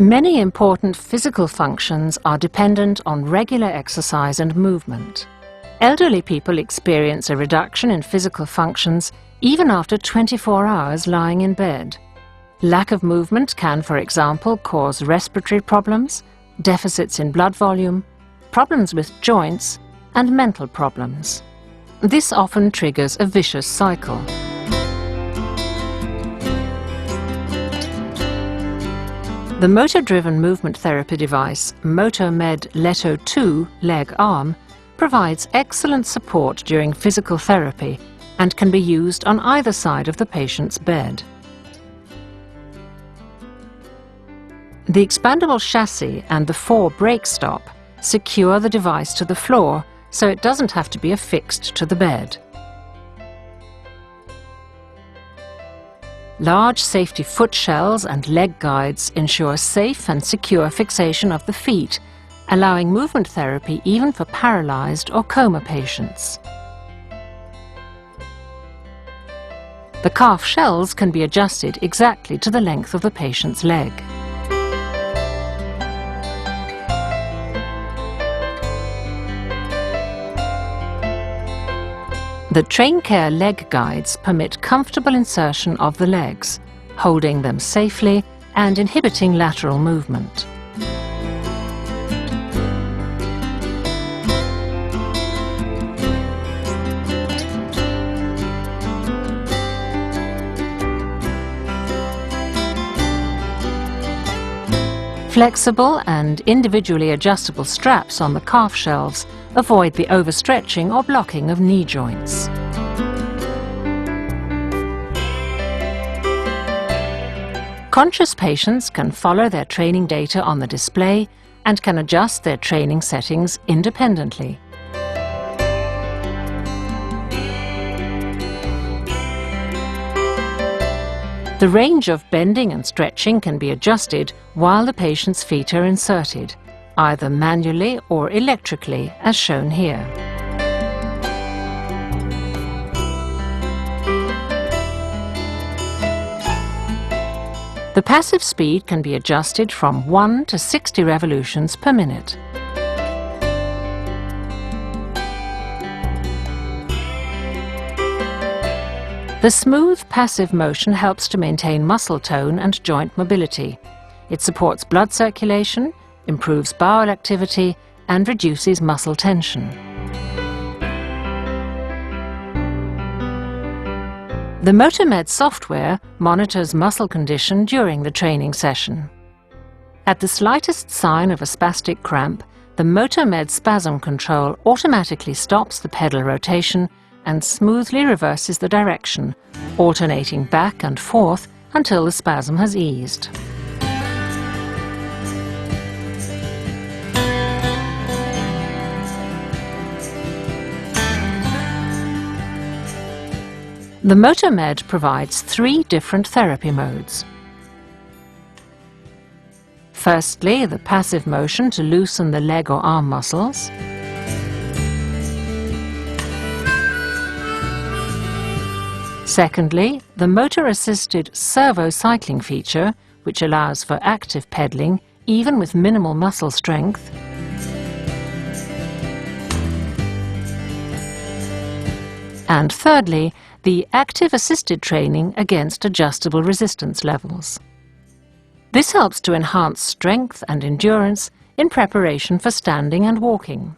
Many important physical functions are dependent on regular exercise and movement. Elderly people experience a reduction in physical functions even after 24 hours lying in bed. Lack of movement can, for example, cause respiratory problems, deficits in blood volume, problems with joints, and mental problems. This often triggers a vicious cycle. The motor-driven movement therapy device MOTOmed Letto 2 leg arm provides excellent support during physical therapy and can be used on either side of the patient's bed. The expandable chassis and the 4 brake stop secure the device to the floor so it doesn't have to be affixed to the bed. Large safety foot shells and leg guides ensure safe and secure fixation of the feet, allowing movement therapy even for paralyzed or coma patients. The calf shells can be adjusted exactly to the length of the patient's leg. The TrainCare leg guides permit comfortable insertion of the legs, holding them safely and inhibiting lateral movement. Flexible and individually adjustable straps on the calf shelves avoid the overstretching or blocking of knee joints. Conscious patients can follow their training data on the display and can adjust their training settings independently. The range of bending and stretching can be adjusted while the patient's feet are inserted, either manually or electrically, as shown here. The passive speed can be adjusted from 1 to 60 revolutions per minute. The smooth, passive motion helps to maintain muscle tone and joint mobility. It supports blood circulation, improves bowel activity, and reduces muscle tension. The MOTOmed software monitors muscle condition during the training session. At the slightest sign of a spastic cramp, the MOTOmed spasm control automatically stops the pedal rotation and smoothly reverses the direction, alternating back and forth until the spasm has eased. The MOTOmed provides 3 different therapy modes. Firstly, the passive motion to loosen the leg or arm muscles. Secondly, the motor-assisted servo-cycling feature, which allows for active pedaling even with minimal muscle strength. And thirdly, the active assisted training against adjustable resistance levels. This helps to enhance strength and endurance in preparation for standing and walking.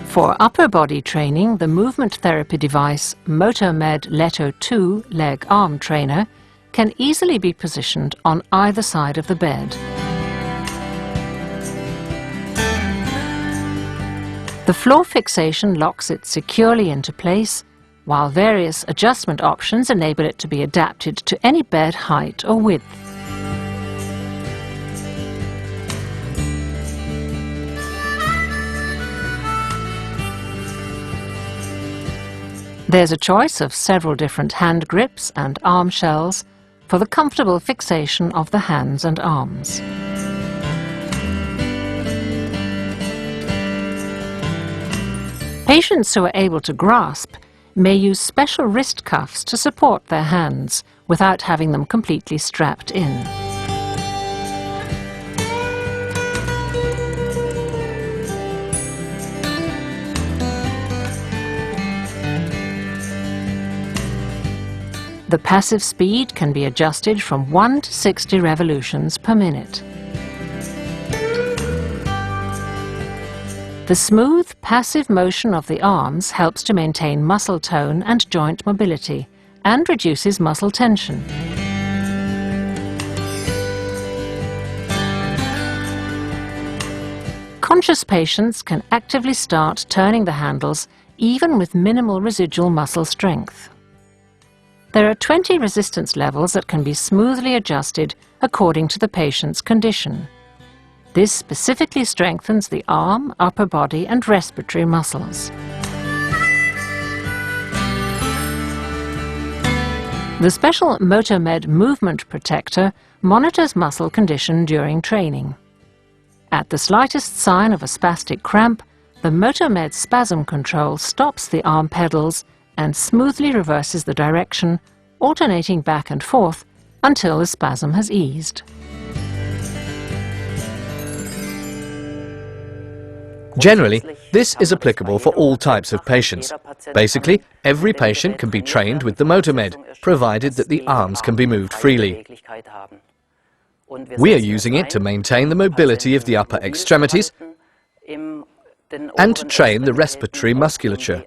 For upper body training, the movement therapy device MOTOmed Letto 2 leg arm trainer can easily be positioned on either side of the bed. The floor fixation locks it securely into place, while various adjustment options enable it to be adapted to any bed height or width. There's a choice of several different hand grips and arm shells for the comfortable fixation of the hands and arms. Patients who are able to grasp may use special wrist cuffs to support their hands without having them completely strapped in. The passive speed can be adjusted from 1 to 60 revolutions per minute. The smooth, passive motion of the arms helps to maintain muscle tone and joint mobility and reduces muscle tension. Conscious patients can actively start turning the handles even with minimal residual muscle strength. There are 20 resistance levels that can be smoothly adjusted according to the patient's condition. This specifically strengthens the arm, upper body and respiratory muscles. The special MOTOmed movement protector monitors muscle condition during training. At the slightest sign of a spastic cramp, the MOTOmed spasm control stops the arm pedals and smoothly reverses the direction, alternating back and forth until the spasm has eased. Generally, this is applicable for all types of patients. Basically, every patient can be trained with the MOTOmed, provided that the arms can be moved freely. We are using it to maintain the mobility of the upper extremities and to train the respiratory musculature.